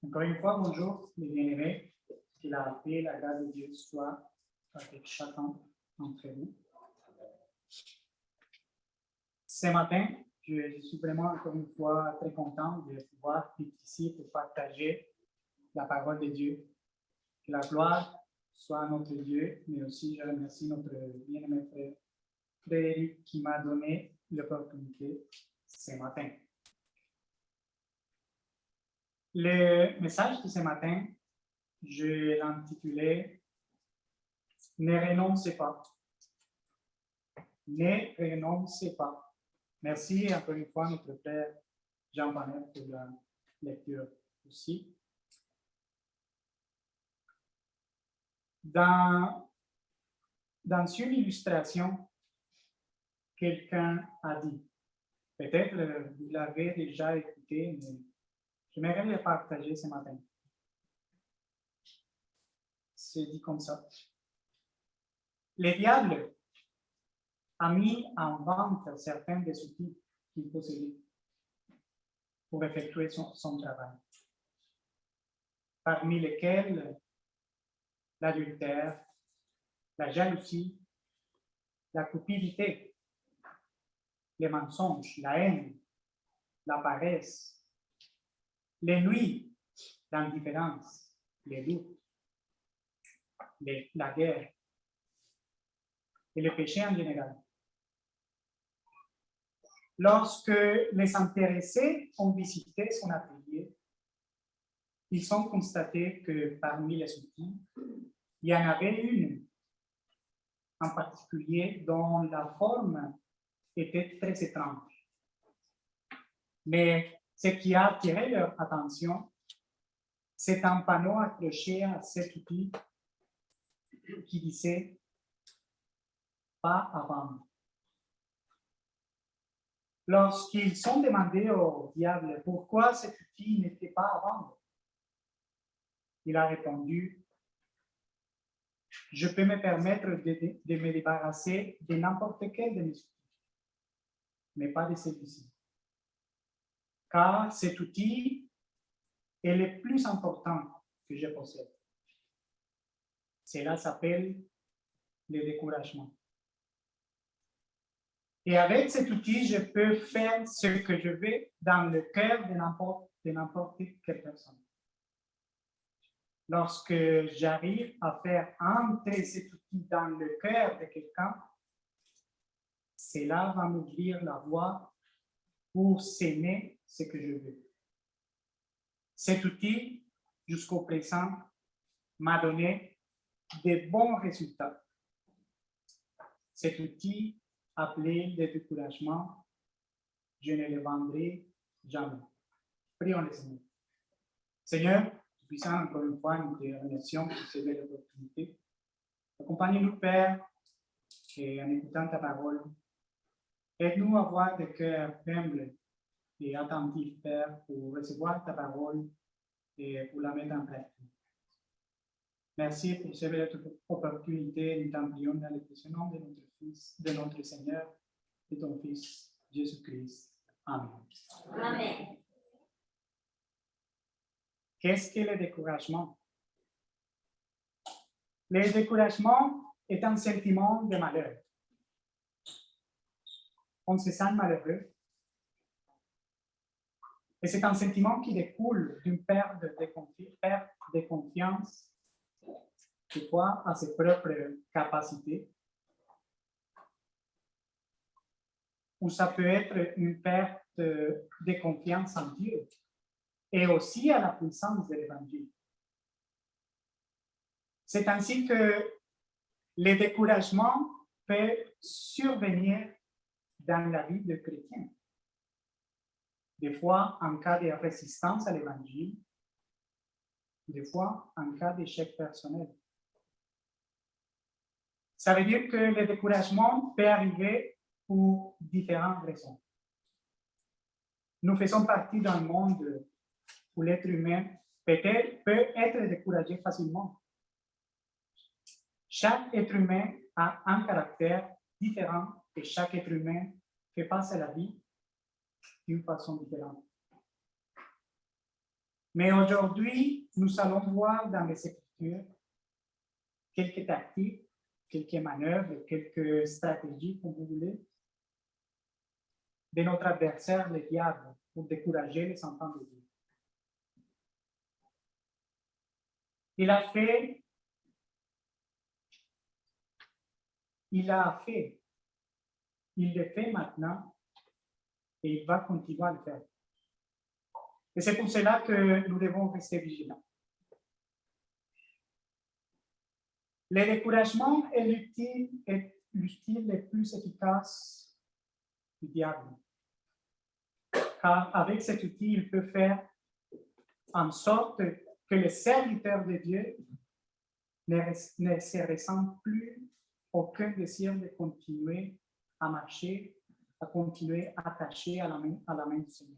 Encore une fois, bonjour, les bien-aimés. Qu'il a appelé la grâce de Dieu soit avec chacun d'entre vous. Ce matin, je suis vraiment encore une fois très content de pouvoir être ici pour partager la parole de Dieu. Que la gloire soit à notre Dieu, mais aussi je remercie notre bien-aimé frère Frédéric qui m'a donné l'opportunité ce matin. Le message de ce matin, je l'ai intitulé « Ne renoncez pas ». Ne renoncez pas. Merci encore une fois notre frère Jean Panel pour la lecture aussi. Dans une illustration, quelqu'un a dit, peut-être vous l'avez déjà écouté, mais j'aimerais le partager ce matin. C'est dit comme ça. Le diable a mis en vente certains des outils qu'il possédait pour effectuer son travail, parmi lesquels l'adultère, la jalousie, la cupidité, les mensonges, la haine, la paresse, les nuits, l'indifférence, les doutes, la guerre et le péché en général. Lorsque les intéressés ont visité son atelier, ils ont constaté que parmi les outils, il y en avait une en particulier dont la forme était très étrange. Mais ce qui a attiré leur attention, c'est un panneau accroché à cet outil qui disait « Pas à vendre ». Lorsqu'ils ont demandé au diable pourquoi cet outil n'était pas à vendre, il a répondu « Je peux me permettre de me débarrasser de n'importe quel de mes outils, mais pas de celui-ci. Car cet outil est le plus important que je possède. Cela s'appelle le découragement. Et avec cet outil, je peux faire ce que je veux dans le cœur de n'importe quelle personne. Lorsque j'arrive à faire entrer cet outil dans le cœur de quelqu'un, cela va m'ouvrir la voie pour s'aimer ce que je veux. Cet outil, jusqu'au présent, m'a donné de bons résultats. Cet outil, appelé le découragement, je ne le vendrai jamais. Prions le Seigneur. Seigneur, puissant, encore une fois, nous te remercions pour cette belle opportunité. Accompagne-nous, Père, et en écoutant ta parole, aide-nous à avoir des cœurs humbles et attentifs, Père, pour recevoir ta parole et pour la mettre en pratique. Merci pour cette belle opportunité. Nous t'en prions dans le précieux nom de notre Fils, de notre Seigneur et ton Fils, Jésus-Christ. Amen. Amen. Qu'est-ce que le découragement? Le découragement est un sentiment de malheur. On se sent malheureux. Et c'est un sentiment qui découle d'une perte de confiance, de foi à ses propres capacités. Ou ça peut être une perte de confiance en Dieu et aussi à la puissance de l'Évangile. C'est ainsi que le découragement peut survenir dans la vie de chrétien. Des fois en cas de résistance à l'Évangile, des fois en cas d'échec personnel. Ça veut dire que le découragement peut arriver pour différentes raisons. Nous faisons partie d'un monde où l'être humain peut être découragé facilement. Chaque être humain a un caractère différent et chaque être humain fait face à la vie d'une façon différente. Mais aujourd'hui, nous allons voir dans les Écritures quelques tactiques, quelques manœuvres, quelques stratégies, comme vous voulez, de notre adversaire, le diable, pour décourager les enfants de Dieu. Il a fait, il le fait maintenant et il va continuer à le faire. Et c'est pour cela que nous devons rester vigilants. Le découragement est l'outil le plus efficace du diable. Car avec cet outil, il peut faire en sorte que les serviteurs de Dieu ne se ressentent plus aucun désir de continuer à marcher, à continuer attachés à la main du Seigneur.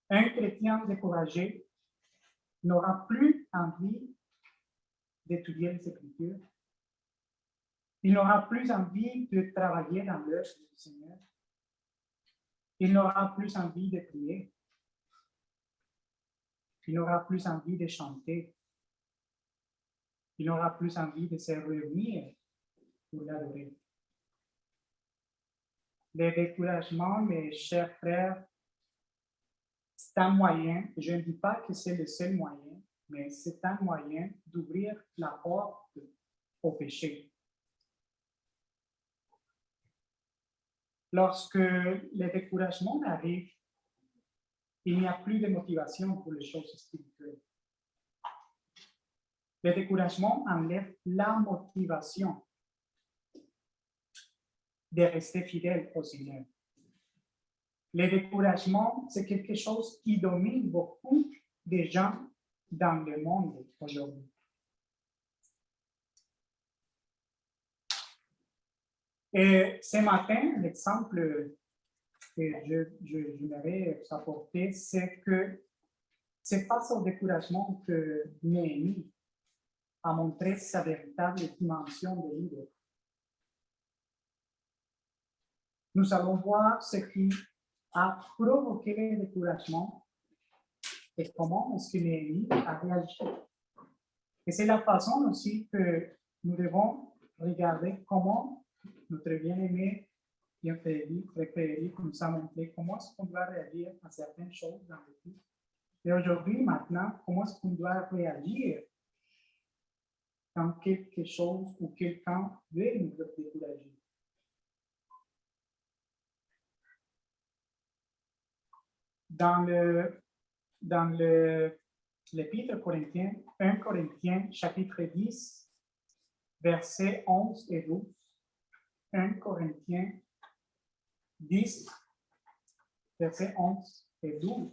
Un chrétien découragé n'aura plus envie d'étudier les Écritures. Il n'aura plus envie de travailler dans l'œuvre du Seigneur. Il n'aura plus envie de prier. Il n'aura plus envie de chanter. Il n'aura plus envie de se réunir pour l'adorer. Le découragement, mes chers frères, c'est un moyen, je ne dis pas que c'est le seul moyen, mais c'est un moyen d'ouvrir la porte au péché. Lorsque le découragement arrive, il n'y a plus de motivation pour les choses spirituelles. Le découragement enlève la motivation de rester fidèle au Seigneur. Le découragement, c'est quelque chose qui domine beaucoup de gens dans le monde aujourd'hui. Et ce matin, l'exemple que j'aimerais vous apporter, c'est que c'est face au découragement que Néhémie a montré sa véritable dimension de leader. Nous allons voir ce qui a provoqué le découragement et comment est-ce que Néhémie a réagi. Et c'est la façon aussi que nous devons regarder comment notre bien-aimé Frédéric nous a montré comment est-ce qu'on doit réagir à certaines choses dans le vie. Et aujourd'hui, maintenant, comment est-ce qu'on doit réagir quand quelque chose ou quelqu'un veut nous décourager. Dans l'Épître Corinthiens, 1 Corinthiens, chapitre 10, versets 11 et 12. 1 Corinthiens 10, versets 11 et 12.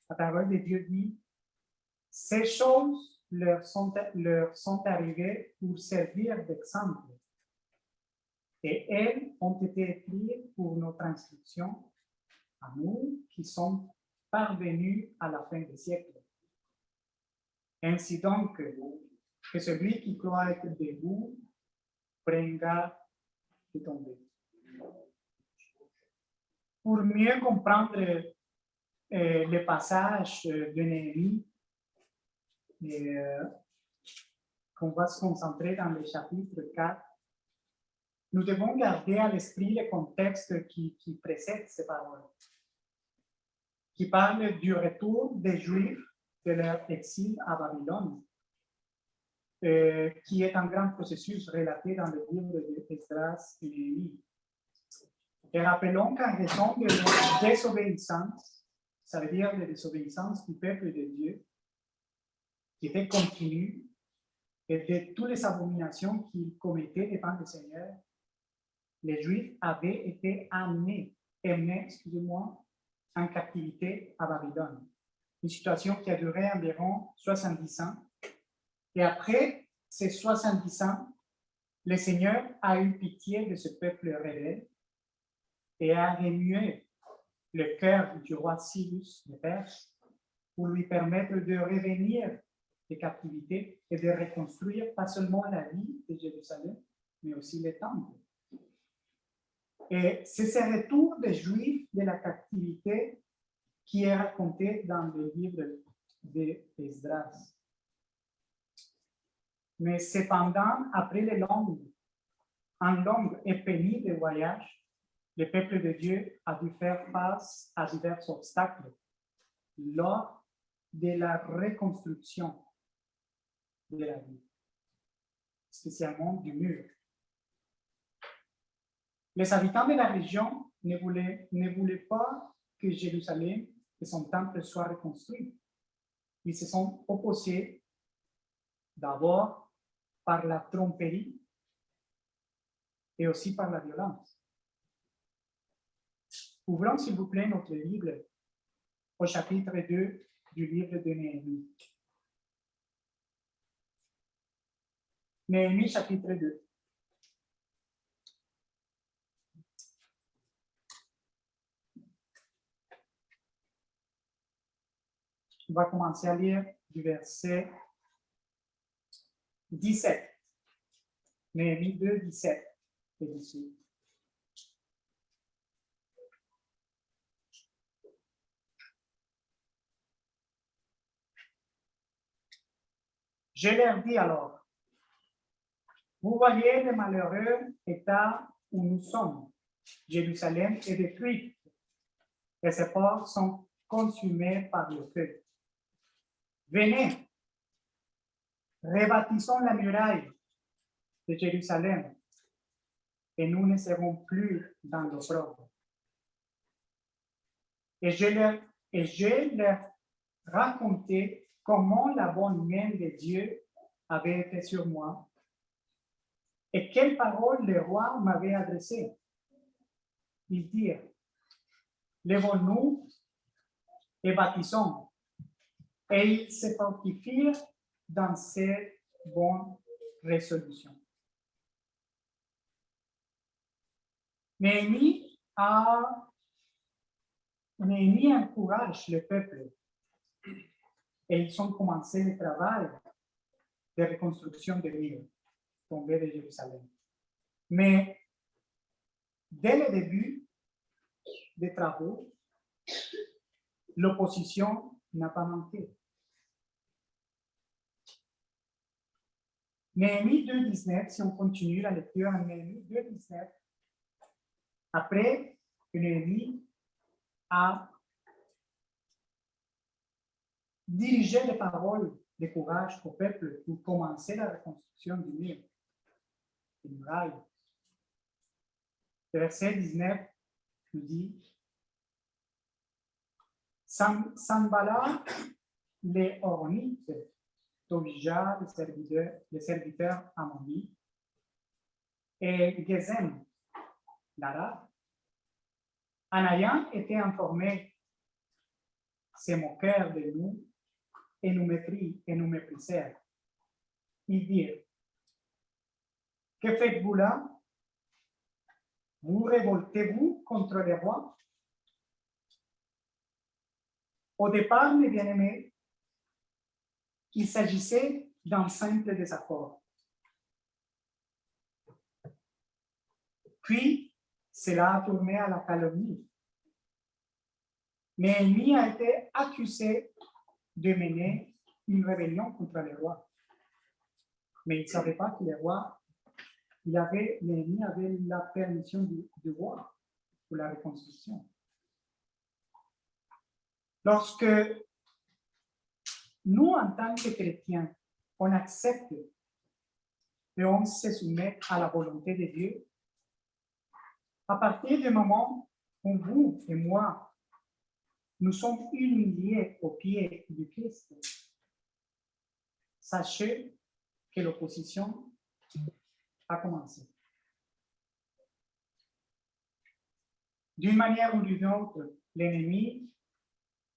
La parole de Dieu dit, « Ces choses leur sont arrivées pour servir d'exemple, et elles ont été écrites pour notre instruction, à nous qui sommes parvenus à la fin des siècles. Ainsi donc, que celui qui croit être debout prenne garde de tomber. » Pour mieux comprendre le passage de Néhémie, qu'on va se concentrer dans le chapitre 4, nous devons garder à l'esprit le contexte qui précède ces paroles, qui parle du retour des Juifs de leur exil à Babylone, qui est un grand processus relaté dans le livre d'Esdras et Néhémie. Et rappelons qu'en raison de leur désobéissance, ça veut dire la désobéissance du peuple de Dieu, qui était continue, et de toutes les abominations qu'ils commettaient devant le Seigneur, les Juifs avaient été emmenés en captivité à Babylone. Une situation qui a duré environ 70 ans. Et après ces 70 ans, le Seigneur a eu pitié de ce peuple rebelle et a remué le cœur du roi Cyrus de Perse pour lui permettre de revenir de captivité et de reconstruire pas seulement la ville de Jérusalem, mais aussi le temple. Et c'est ce retour des Juifs de la captivité qui est raconté dans le livre d'Esdras. Mais cependant, après un long et pénible voyage, le peuple de Dieu a dû faire face à divers obstacles lors de la reconstruction de la ville, spécialement du mur. Les habitants de la région ne voulaient pas que Jérusalem et son temple soient reconstruits. Ils se sont opposés d'abord par la tromperie et aussi par la violence. Ouvrons s'il vous plaît notre livre au chapitre 2 du livre de Néhémie. Néhémie chapitre 2. On va commencer à lire du verset 17. Néhémie 2, 17 et 18. Je leur dis alors, vous voyez le malheureux état où nous sommes. Jérusalem est détruite et ses ports sont consumés par le feu. Venez, rebâtissons la muraille de Jérusalem et nous ne serons plus dans l'opprobre. Et je leur racontais comment la bonne main de Dieu avait été sur moi et quelles paroles le roi m'avait adressées. Ils dirent, lèvons-nous et bâtissons. Et ils se fortifièrent dans cette bonne résolution. Néhémie encourage le peuple et ils ont commencé le travail de reconstruction des murs tombés de Jérusalem. Mais dès le début des travaux, l'opposition n'a pas manqué. Néhémie 2.19, si on continue la lecture en Néhémie 2.19, après que Néhémie a dirigé les paroles de courage au peuple pour commencer la reconstruction du mur, du muraille. Le verset 19 nous dit Sanballat, les Horonites, Tobija, les serviteurs ammonites, et Gesem, l'Arabe, en ayant été informés, se moquèrent de nous et nous méprisèrent. Ils dirent, que faites-vous là? Vous révoltez-vous contre les rois? Au départ, mes bien-aimés, il s'agissait d'un simple désaccord. Puis, cela a tourné à la calomnie. Néhémie a été accusé de mener une rébellion contre les rois. Mais il ne savait pas que les rois, Néhémie avait la permission du roi pour la reconstruction. Lorsque nous, en tant que chrétiens, on accepte et on se soumet à la volonté de Dieu, à partir du moment où vous et moi, nous sommes humiliés aux pieds du Christ, sachez que l'opposition a commencé. D'une manière ou d'une autre, l'ennemi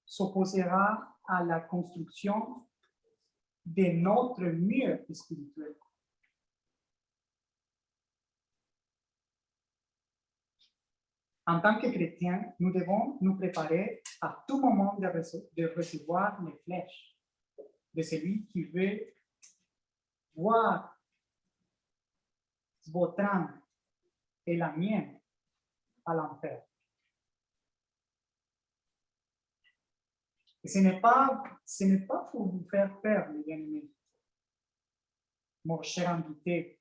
s'opposera à la construction de notre mur spirituel. En tant que chrétiens, nous devons nous préparer à tout moment de recevoir les flèches de celui qui veut voir votre âme et la mienne à l'enfer. Et ce n'est pas pour vous faire peur, les bien-aimés, mon cher invité,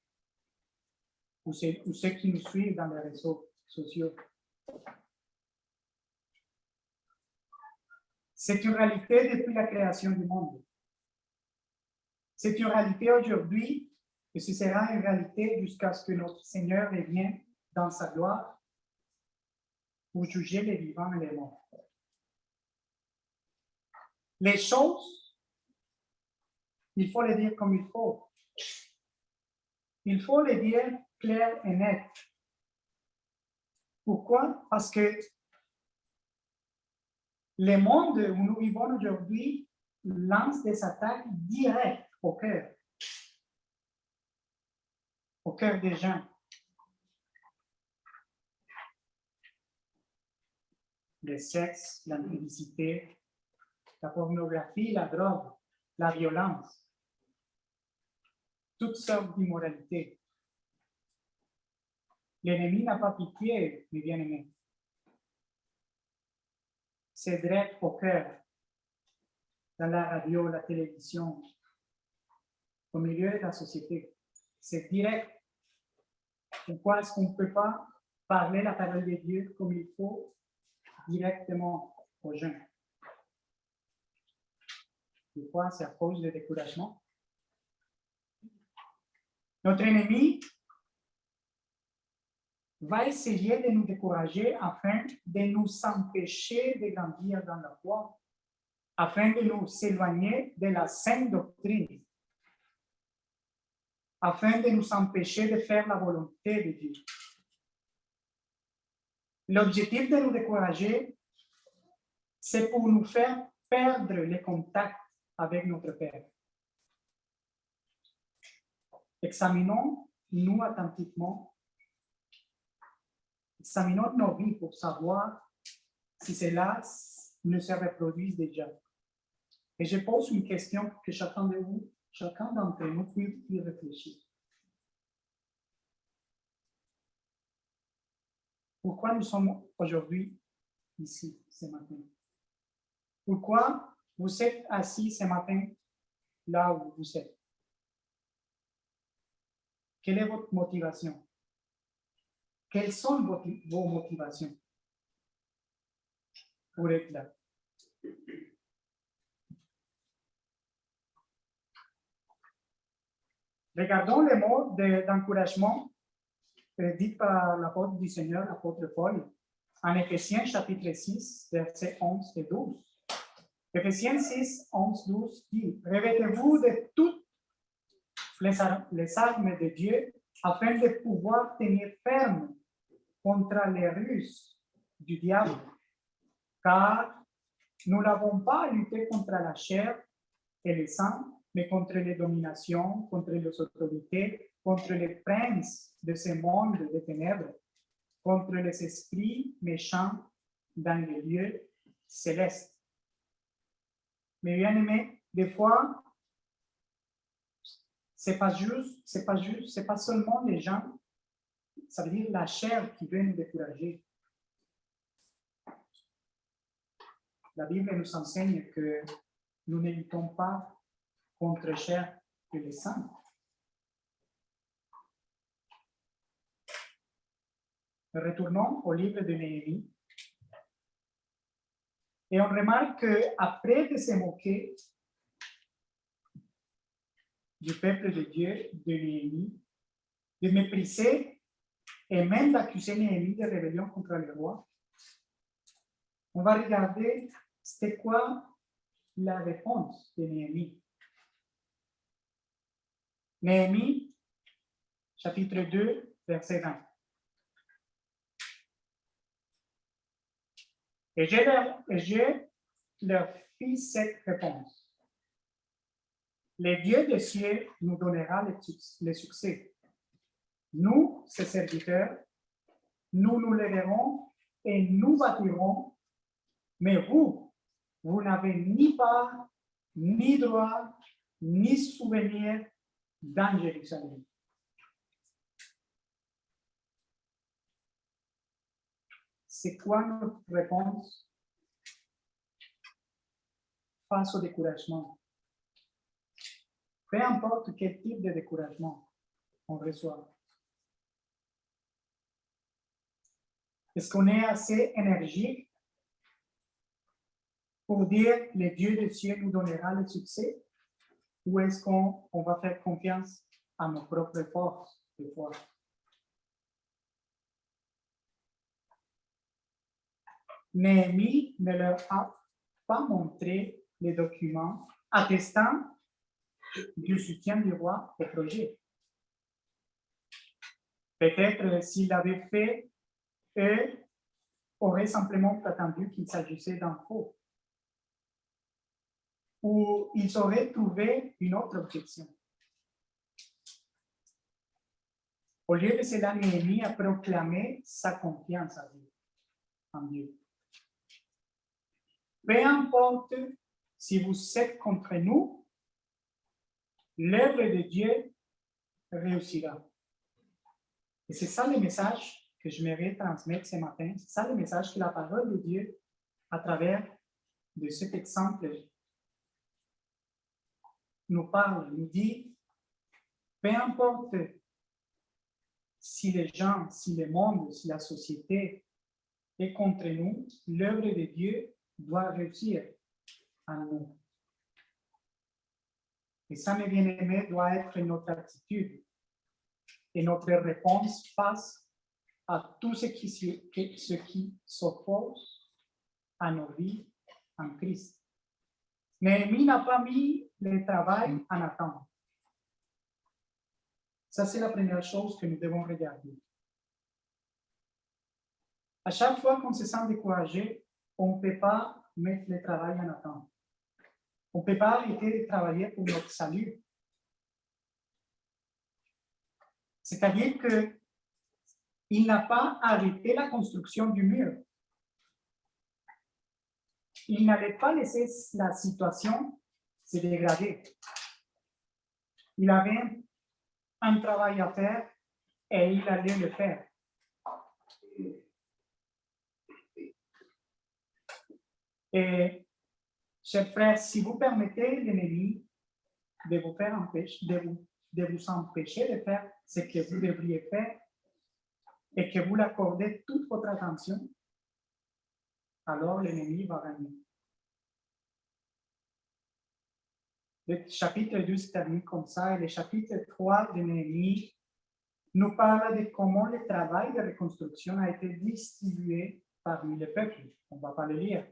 ou ceux qui nous suivent dans les réseaux sociaux. C'est une réalité depuis la création du monde. C'est une réalité aujourd'hui et ce sera une réalité jusqu'à ce que notre Seigneur revienne dans sa gloire pour juger les vivants et les morts. Les choses, il faut les dire comme il faut. Il faut les dire clair et net. Pourquoi? Parce que le monde où nous vivons aujourd'hui lance des attaques directes au cœur des gens. Le sexe, la publicité, la pornographie, la drogue, la violence, toutes sortes d'immoralités. L'ennemi n'a pas pitié, mes bien-aimés. C'est direct au cœur, dans la radio, la télévision, au milieu de la société. C'est direct. Pourquoi est-ce qu'on ne peut pas parler la parole de Dieu comme il faut directement aux gens? Pourquoi? C'est à cause du découragement. Notre ennemi va essayer de nous décourager afin de nous empêcher de grandir dans la foi, afin de nous éloigner de la saine doctrine, afin de nous empêcher de faire la volonté de Dieu. L'objectif de nous décourager, c'est pour nous faire perdre le contact avec notre Père. Examinons-nous attentivement, examinons nos vies pour savoir si cela ne se reproduit déjà. Et je pose une question que chacun d'entre nous peut y réfléchir. Pourquoi nous sommes aujourd'hui ici ce matin? Pourquoi vous êtes assis ce matin là où vous êtes? Quelle est votre motivation? Quelles sont vos motivations pour être là? Regardons les mots d'encouragement dit par l'apôtre du Seigneur, l'apôtre Paul, en Éphésiens chapitre 6, versets 11 et 12. Éphésiens 6, 11, 12 dit: revêtez-vous de toutes les armes de Dieu afin de pouvoir tenir ferme contre les ruses du diable, car nous n'avons pas à lutter contre la chair et le sang, mais contre les dominations, contre les autorités, contre les princes de ce monde de ténèbres, contre les esprits méchants dans les lieux célestes. Mais bien aimé, des fois, c'est pas seulement les gens, ça veut dire la chair qui veut nous décourager. La Bible nous enseigne que nous ne luttons pas contre chair et le sang. Retournons au livre de Néhémie et on remarque qu'après de se moquer du peuple de Dieu, de Néhémie, de mépriser et même d'accuser Néhémie de rébellion contre le roi, on va regarder c'était quoi la réponse de Néhémie. Néhémie, chapitre 2, verset 20. Et je leur fis cette réponse. Le Dieu des cieux nous donnera le succès. Nous, ses serviteurs, nous nous lèverons et nous bâtirons, mais vous n'avez ni part, ni droit, ni souvenir dans Jérusalem. C'est quoi notre réponse? face au découragement. Peu importe quel type de découragement on reçoit. Est-ce qu'on est assez énergique pour dire que le Dieu des cieux nous donnera le succès? Ou est-ce qu'on va faire confiance à nos propres forces de foi? Néhémie ne leur a pas montré les documents attestant du soutien du roi au projet. Peut-être s'il l'avait fait, eux auraient simplement attendu qu'il s'agissait d'un faux. Ou ils auraient trouvé une autre objection. Au lieu de cela, Néhémie a proclamé sa confiance en Dieu. Peu importe si vous êtes contre nous, l'œuvre de Dieu réussira. Et c'est ça le message que je m'aimerais transmettre ce matin. C'est ça le message que la parole de Dieu, à travers de cet exemple, nous parle, nous dit, peu importe si les gens, si le monde, si la société est contre nous, l'œuvre de Dieu doit réussir en nous. Et ça, mes bien-aimés, doit être notre attitude et notre réponse face à tout ce qui s'oppose à nos vies en Christ. Néhémie n'a pas mis le travail en attente. Ça, c'est la première chose que nous devons regarder. À chaque fois qu'on se sent découragé, on ne peut pas mettre le travail en attente. On ne peut pas arrêter de travailler pour notre salut. C'est-à-dire qu'il n'a pas arrêté la construction du mur. Il n'allait pas laisser la situation se dégrader. Il avait un travail à faire et il allait le faire. Et, chers frères, si vous permettez l'ennemi de vous faire empêcher, de vous empêcher de faire ce que vous devriez faire et que vous l'accordez toute votre attention, alors l'ennemi va gagner. Le chapitre 12 termine comme ça et le chapitre 3 de Néhémie nous parle de comment le travail de reconstruction a été distribué parmi le peuple. On ne va pas le lire.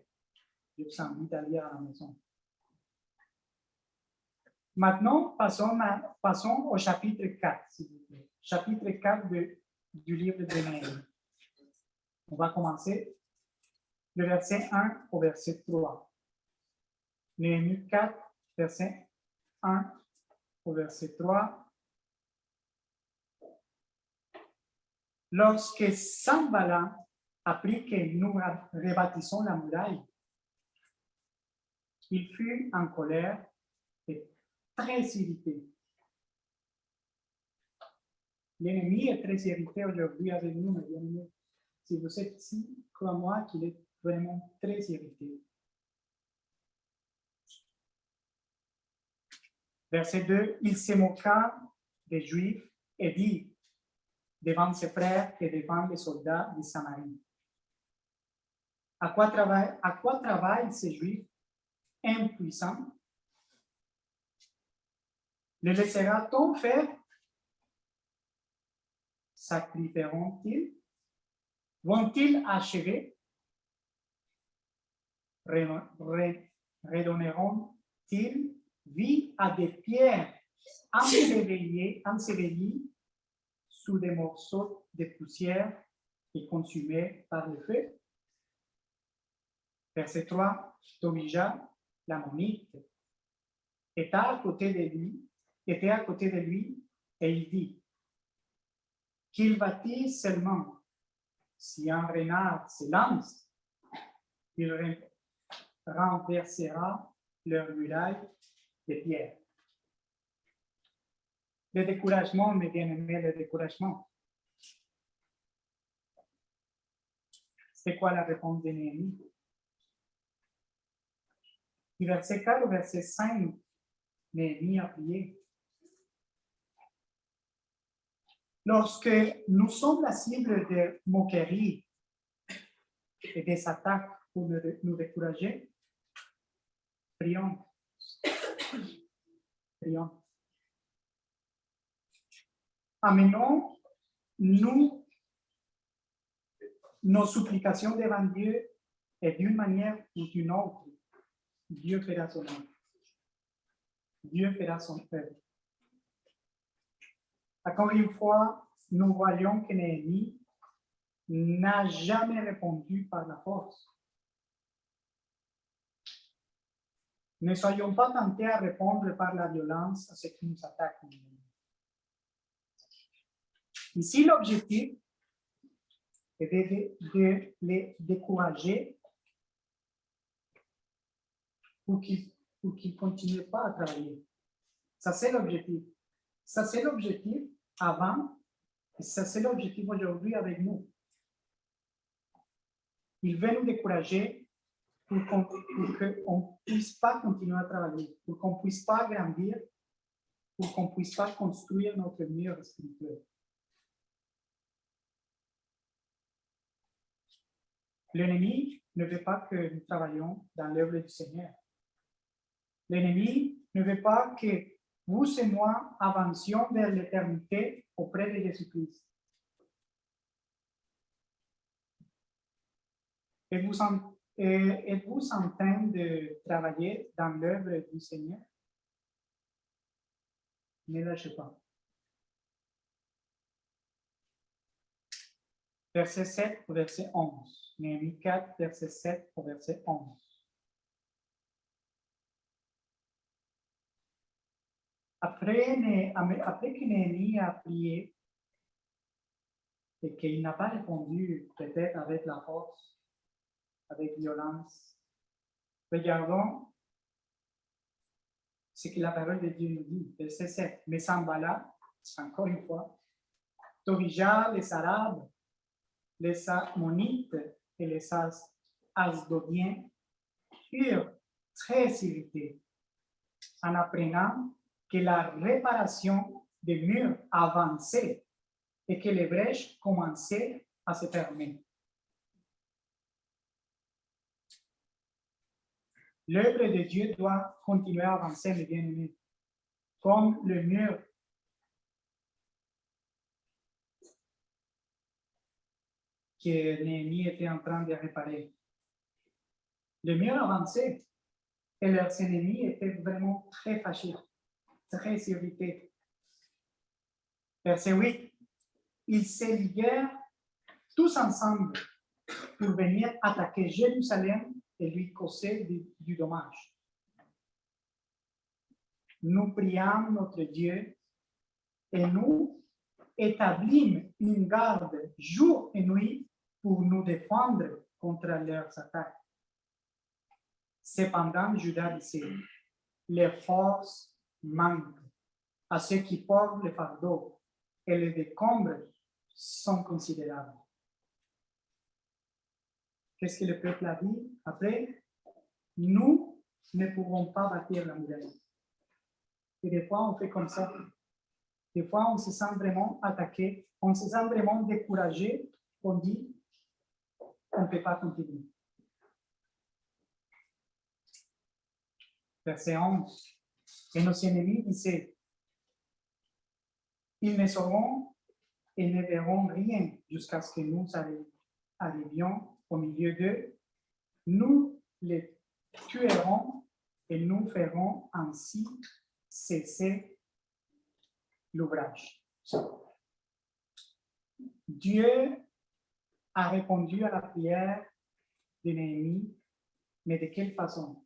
Je vous invite à lire à la maison. Maintenant, passons au chapitre 4, s'il vous plaît. Chapitre 4 du livre de Néhémie. On va commencer le verset 1 au verset 3. Néhémie 4, verset 1 au verset 3. Lorsque Sanballat apprit que nous rebâtissons la muraille, il fut en colère et très irrité. L'ennemi est très irrité aujourd'hui avec nous, mes bien-aimés. Si vous êtes ici, crois-moi qu'il est vraiment très irrité. Verset 2, il se moqua des Juifs et dit devant ses frères et devant les soldats de Samarie: À quoi travaillent ces Juifs impuissants? Le laissera-t-on faire? Sacrifieront-ils? Vont-ils achever? Redonneront-ils vie à des pierres ensevelies sous des morceaux de poussière et consumées par le feu? Verset 3, Tobija, l'ammonite, était à côté de lui et il dit: qu'il bâtit seulement, si un renard se lance, il renversera leur muraille de pierre. Le découragement, mes bien-aimés, le découragement. C'est quoi la réponse de Néhémie? Du verset 4 au verset 5, Néhémie a prié. Lorsque nous sommes la cible de moqueries et des attaques pour nous décourager, prions. Prions. Amenons nos supplications devant Dieu et d'une manière ou d'une autre, Dieu fera son œuvre. Dieu fera son œuvre. Encore une fois, nous voyons que Néhémie n'a jamais répondu par la force. Ne soyons pas tentés à répondre par la violence à ce qui nous attaque. Ici, l'objectif est de les décourager pour qu'ils ne continuent pas à travailler. Ça, c'est l'objectif. Ça, c'est l'objectif avant, et ça, c'est l'objectif aujourd'hui avec nous. Il veut nous décourager pour qu'on ne puisse pas continuer à travailler, pour qu'on ne puisse pas grandir, pour qu'on ne puisse pas construire notre mur spirituel. L'ennemi ne veut pas que nous travaillions dans l'œuvre du Seigneur. L'ennemi ne veut pas que vous et moi avancions vers l'éternité auprès de Jésus-Christ. Êtes-vous en train de travailler dans l'œuvre du Seigneur? Ne lâchez pas. Verset 7 au verset 11. Néhémie 4, verset 7 au verset 11. Après que Néhémie a prié et qu'il n'a pas répondu peut-être avec la force, avec violence, regardons ce que la parole de Dieu nous dit. Verset 7. Mais Sanballat, encore une fois, Tobija, les Arabes, les Ammonites et les Asdodiens furent très irrités en apprenant que la réparation des murs avançait et que les brèches commençaient à se fermer. L'œuvre de Dieu doit continuer à avancer, mes bien-aimés, comme le mur que Néhémie était en train de réparer. Le mur avançait et leurs ennemis étaient vraiment très fâchés, très irrités. Verset 8. Ils se liguèrent tous ensemble pour venir attaquer Jérusalem et lui causer du dommage. Nous priâmes notre Dieu et nous établîmes une garde jour et nuit pour nous défendre contre leurs attaques. Cependant, Judas disait, les forces manquent à ceux qui portent le fardeau et les décombres sont considérables. Qu'est-ce que le peuple a dit après? Nous ne pouvons pas bâtir la muraille. Et des fois, on fait comme ça. Des fois, on se sent vraiment attaqué, on se sent vraiment découragé, on dit, on ne peut pas continuer. Verset 11. Et nos ennemis disaient, ils ne sauront et ne verront rien jusqu'à ce que nous arrivions au milieu d'eux. Nous les tuerons et nous ferons ainsi cesser l'ouvrage. Dieu a répondu à la prière de Néhémie, mais de quelle façon?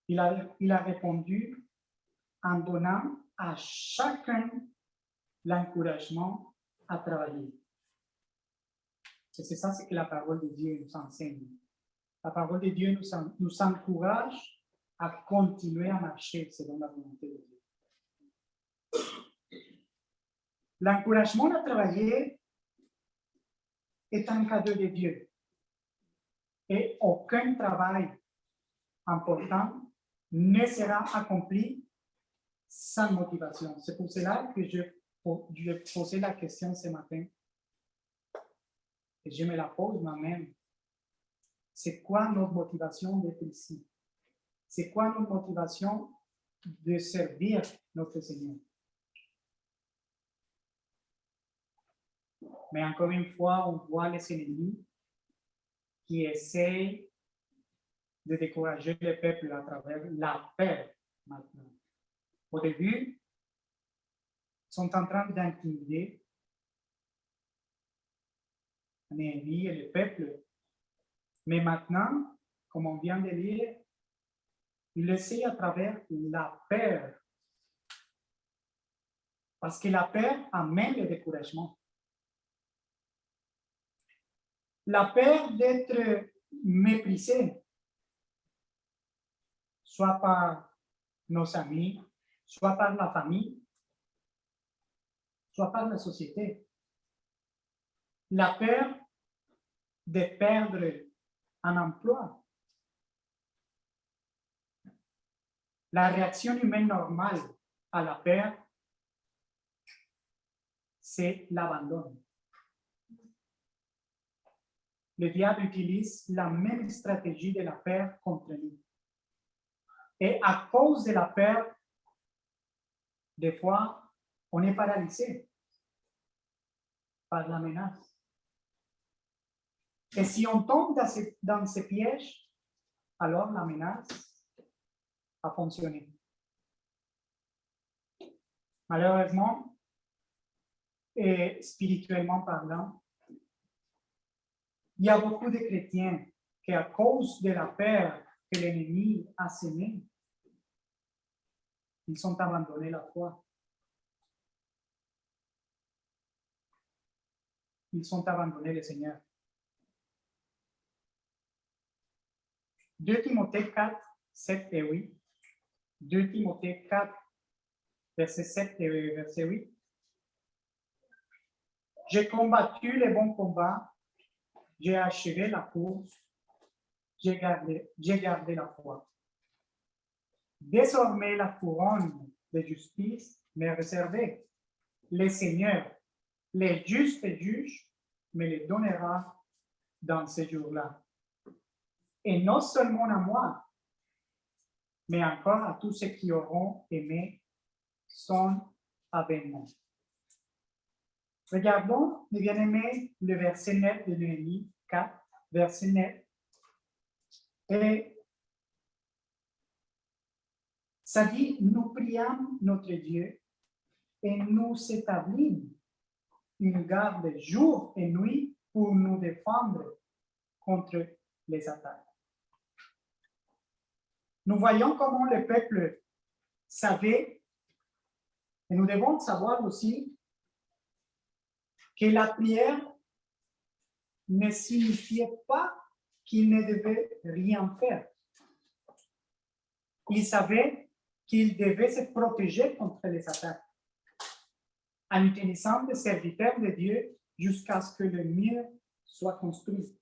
Il a répondu en donnant à chacun l'encouragement à travailler. Et c'est ça ce que la parole de Dieu nous enseigne. La parole de Dieu nous encourage à continuer à marcher selon la volonté de Dieu. L'encouragement à travailler est un cadeau de Dieu. Et aucun travail important ne sera accompli sans motivation. C'est pour cela que je lui ai posé la question ce matin. Et je me la pose moi-même. C'est quoi notre motivation d'être ici? C'est quoi notre motivation de servir notre Seigneur? Mais encore une fois, on voit les ennemis qui essayent de décourager le peuple à travers la peur maintenant. Au début, ils sont en train d'intimider Néhémie et le peuple. Mais maintenant, comme on vient de lire, il essaie à travers la peur. Parce que la peur amène le découragement. La peur d'être méprisé, soit par nos amis, soit par la famille, soit par la société. La peur de perdre un emploi. La réaction humaine normale à la peur, c'est l'abandon. Le diable utilise la même stratégie de la peur contre nous. Et à cause de la peur, des fois, on est paralysé par la menace. Et si on tombe dans ces pièges, alors la menace a fonctionné. Malheureusement, et spirituellement parlant, il y a beaucoup de chrétiens qui, à cause de la peur que l'ennemi a semée, ils ont abandonné la foi. Ils ont abandonné le Seigneur. 2 Timothée 4, 7 et 8. 2 Timothée 4, verset 7 et verset 8. J'ai combattu le bon combat, j'ai achevé la course, j'ai gardé la foi. Désormais, la couronne de justice m'est réservée. Le Seigneur, le juste juge, me le donnera dans ces jours-là. Et non seulement à moi, mais encore à tous ceux qui auront aimé son avènement. Regardons, mes bien-aimés, le verset 9 de Néhémie 4, verset 9. Et ça dit, nous priâmes notre Dieu et nous établîmes une garde jour et nuit pour nous défendre contre les attaques. Nous voyons comment le peuple savait, et nous devons savoir aussi que la prière ne signifiait pas qu'il ne devait rien faire. Il savait qu'il devait se protéger contre les attaques en utilisant des serviteurs de Dieu jusqu'à ce que le mur soit construit.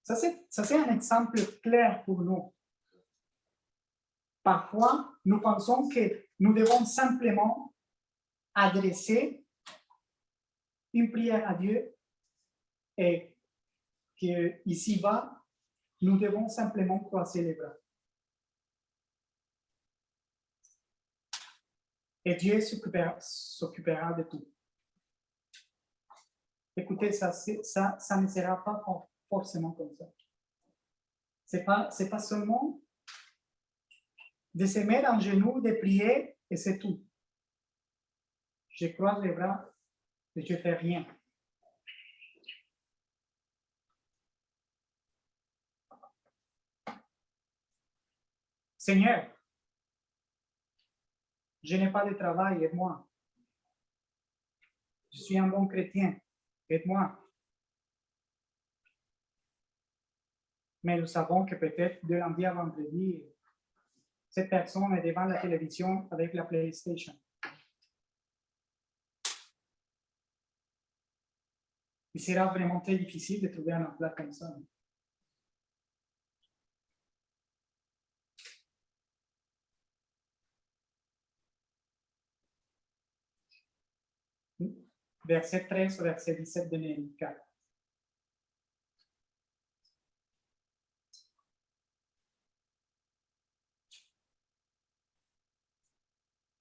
Ça, c'est un exemple clair pour nous. Parfois, nous pensons que nous devons simplement adresser une prière à Dieu et qu'ici-bas, nous devons simplement croiser les bras. Et Dieu s'occupera de tout. Écoutez, ça ne sera pas forcément comme ça. C'est pas seulement de se mettre en genoux, de prier, et c'est tout. Je croise les bras et je ne fais rien. Seigneur, je n'ai pas de travail, aide-moi. Je suis un bon chrétien, aide-moi. Mais nous savons que peut-être de lundi à vendredi, cette personne est devant la télévision avec la PlayStation. Il sera vraiment très difficile de trouver un emploi comme ça. verset 13 au verset 17 de Néhémie 4.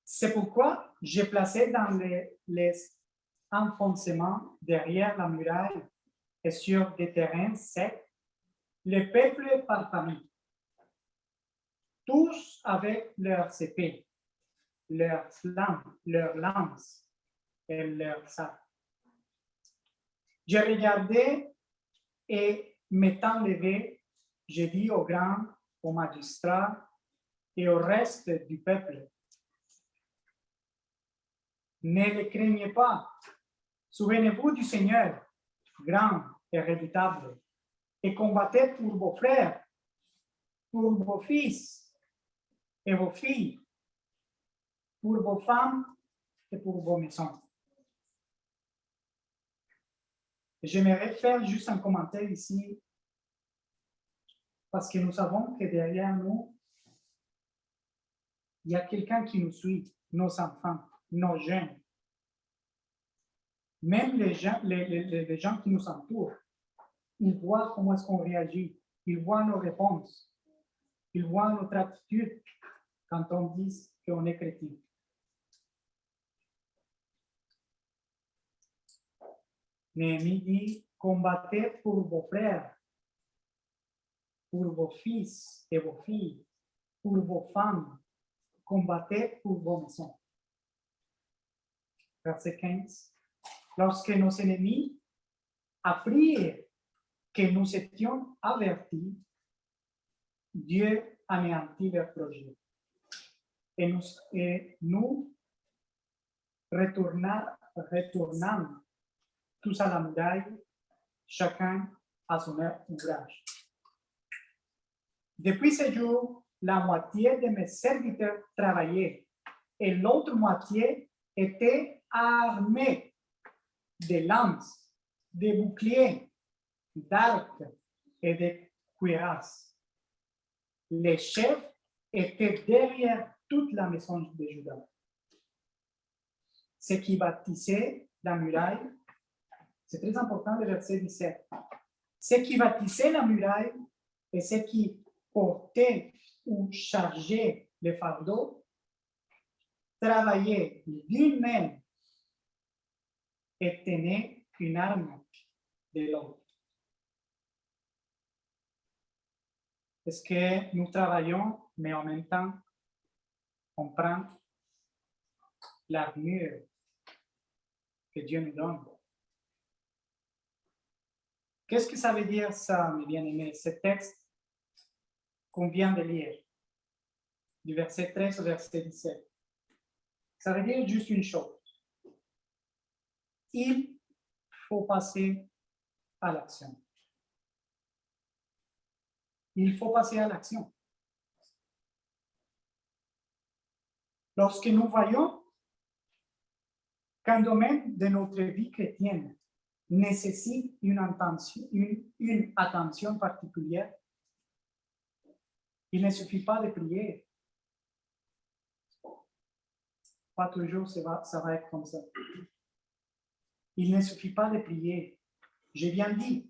C'est pourquoi j'ai placé dans les enfoncements derrière la muraille et sur des terrains secs les peuples par famille, tous avec leurs épées, leurs lances et leurs sacs. J'ai regardé et m'étant levé, j'ai dit aux grands, aux magistrats et au reste du peuple, ne les craignez pas, souvenez-vous du Seigneur, grand et redoutable, et combattez pour vos frères, pour vos fils et vos filles, pour vos femmes et pour vos maisons. J'aimerais faire juste un commentaire ici, parce que nous savons que derrière nous, il y a quelqu'un qui nous suit, nos enfants, nos jeunes, même les gens qui nous entourent. Ils voient comment est-ce qu'on réagit, ils voient nos réponses, ils voient notre attitude quand on dit qu'on est chrétien. Néhémie dit, combattez pour vos frères, pour vos fils et vos filles, pour vos femmes, combattez pour vos maisons. Verset 15. Lorsque nos ennemis apprirent que nous étions avertis, Dieu anéantit leur projet. Et nous retournons tous à la muraille, chacun à son ouvrage. Depuis ce jour, la moitié de mes serviteurs travaillaient et l'autre moitié était armée de lances, de boucliers, d'arcs et de cuirasses. Les chefs étaient derrière toute la maison de Juda. Ce qui bâtissait la muraille, c'est très important le verset 17. Ce qui bâtissait la muraille et ce qui portait ou chargeait les fardeaux travaillaient d'une main et tenaient une arme de l'autre. Est-ce que nous travaillons, mais en même temps, on prend l'armure que Dieu nous donne? Qu'est-ce que ça veut dire ça, mes bien-aimés, ce texte qu'on vient de lire, du verset 13 au verset 17? Ça veut dire juste une chose. Il faut passer à l'action. Il faut passer à l'action. Lorsque nous voyons qu'un domaine de notre vie chrétienne nécessite une attention particulière, il ne suffit pas de prier. Pas toujours ça va être comme ça. Il ne suffit pas de prier. J'ai bien dit,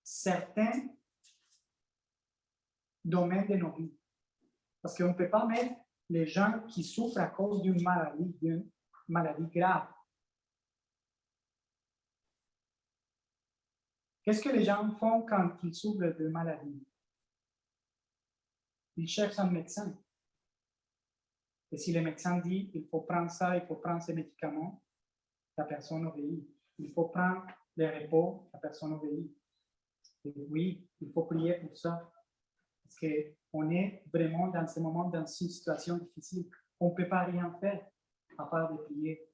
certains domaines de nos vies. Parce qu'on ne peut pas mettre les gens qui souffrent à cause d'une maladie grave. Qu'est-ce que les gens font quand ils souffrent de maladie? Ils cherchent un médecin. Et si le médecin dit il faut prendre ça, il faut prendre ces médicaments, la personne obéit. Il faut prendre les repos, la personne obéit. Et oui, il faut prier pour ça. Parce qu'on est vraiment dans ce moment, dans une situation difficile. On ne peut pas rien faire à part de prier,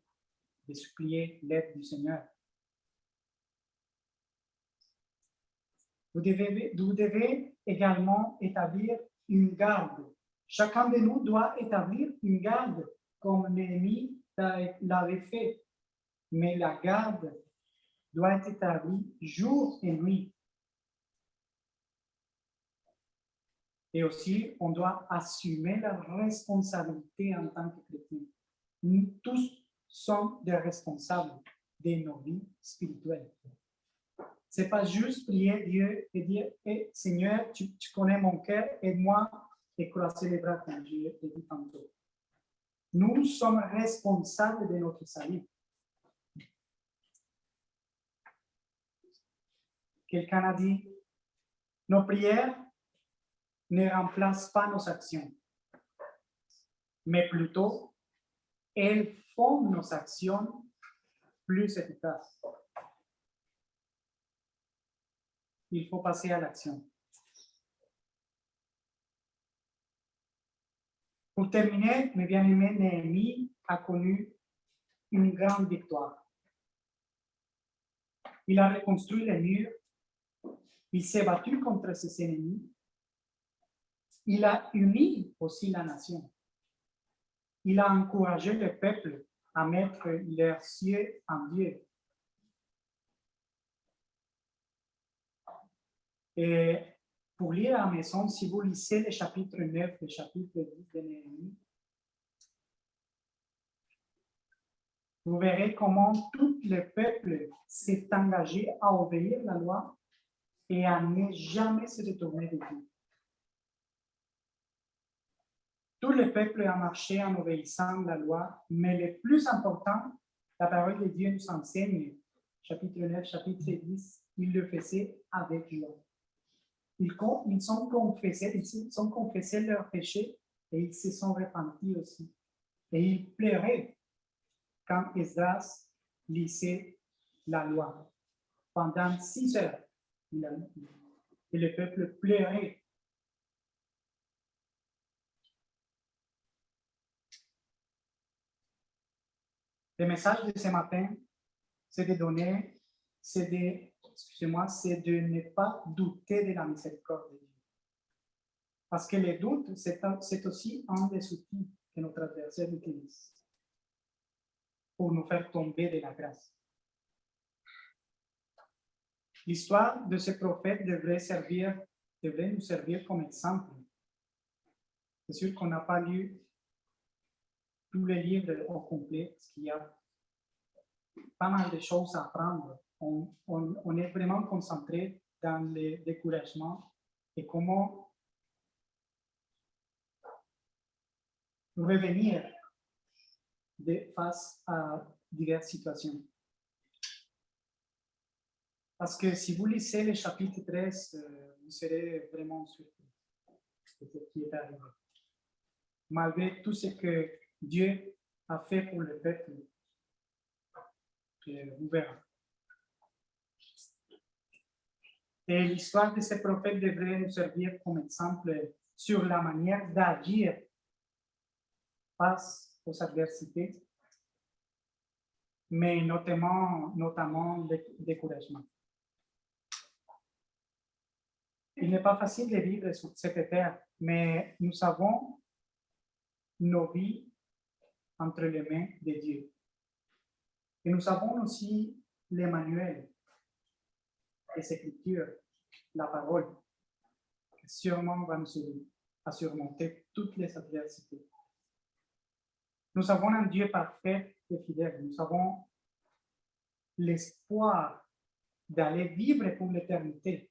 de supplier l'aide du Seigneur. Vous devez également établir une garde. Chacun de nous doit établir une garde, comme Néhémie l'avait fait. Mais la garde doit être établie jour et nuit. Et aussi, on doit assumer la responsabilité en tant que chrétien. sommes des responsables de nos vies spirituelles. Ce n'est pas juste prier Dieu et dire hey, Seigneur, tu connais mon cœur, aide-moi et croiser les bras comme je l'ai dit tantôt. Nous sommes responsables de notre salut. Quelqu'un a dit, nos prières ne remplacent pas nos actions, mais plutôt, elles font nos actions plus efficaces. Il faut passer à l'action. Pour terminer, mes bien-aimés, Néhémie a connu une grande victoire. Il a reconstruit les murs, il s'est battu contre ses ennemis, il a uni aussi la nation. Il a encouragé le peuple à mettre leurs yeux en Dieu. Et pour lire à la maison, si vous lisez le chapitre 9, le chapitre 10 de Néhémie, vous verrez comment tout le peuple s'est engagé à obéir la loi et à ne jamais se détourner de Dieu. Tout le peuple a marché en obéissant la loi, mais le plus important, la parole de Dieu nous enseigne, chapitre 9, chapitre 10, ils le faisaient avec joie. Ils ont confessé leurs péchés et ils se sont repentis aussi. Et ils pleuraient quand Esdras lisait la loi. Pendant 6 heures, et le peuple pleurait. Le message de ce matin, c'est de ne pas douter de la miséricorde de Dieu. Parce que le doute, c'est aussi un des outils que notre adversaire utilise pour nous faire tomber de la grâce. L'histoire de ce prophète devrait nous servir comme exemple. C'est sûr qu'on n'a pas lu tous les livres au complet, parce qu'il y a pas mal de choses à apprendre. On est vraiment concentré dans le découragement et comment revenir face à diverses situations. Parce que si vous lisez le chapitre 13, vous serez vraiment surpris de ce qui est arrivé. Malgré tout ce que Dieu a fait pour le peuple, vous verrez. Et l'histoire de ce prophète devrait nous servir comme exemple sur la manière d'agir face aux adversités, mais notamment le découragement. Il n'est pas facile de vivre sur cette terre, mais nous avons nos vies entre les mains de Dieu. Et nous avons aussi les manuels, les Écritures, la parole, qui sûrement va nous aider à surmonter toutes les adversités. Nous avons un Dieu parfait et fidèle. Nous avons l'espoir d'aller vivre pour l'éternité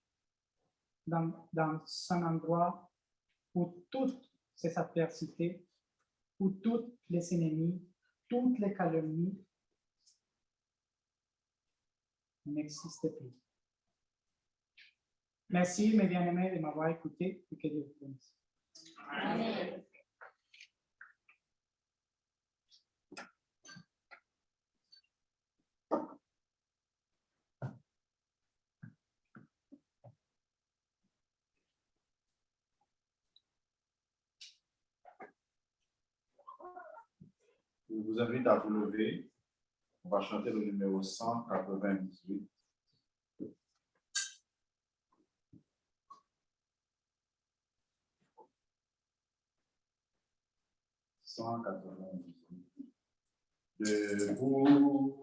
dans un endroit où toutes ces adversités, où tous les ennemis, toutes les calomnies n'existent plus. Merci, mes bien-aimés, de m'avoir écouté et que Dieu vous bénisse. Amen. Je vous invite à vous lever. On va chanter le numéro 198. 198. Debout.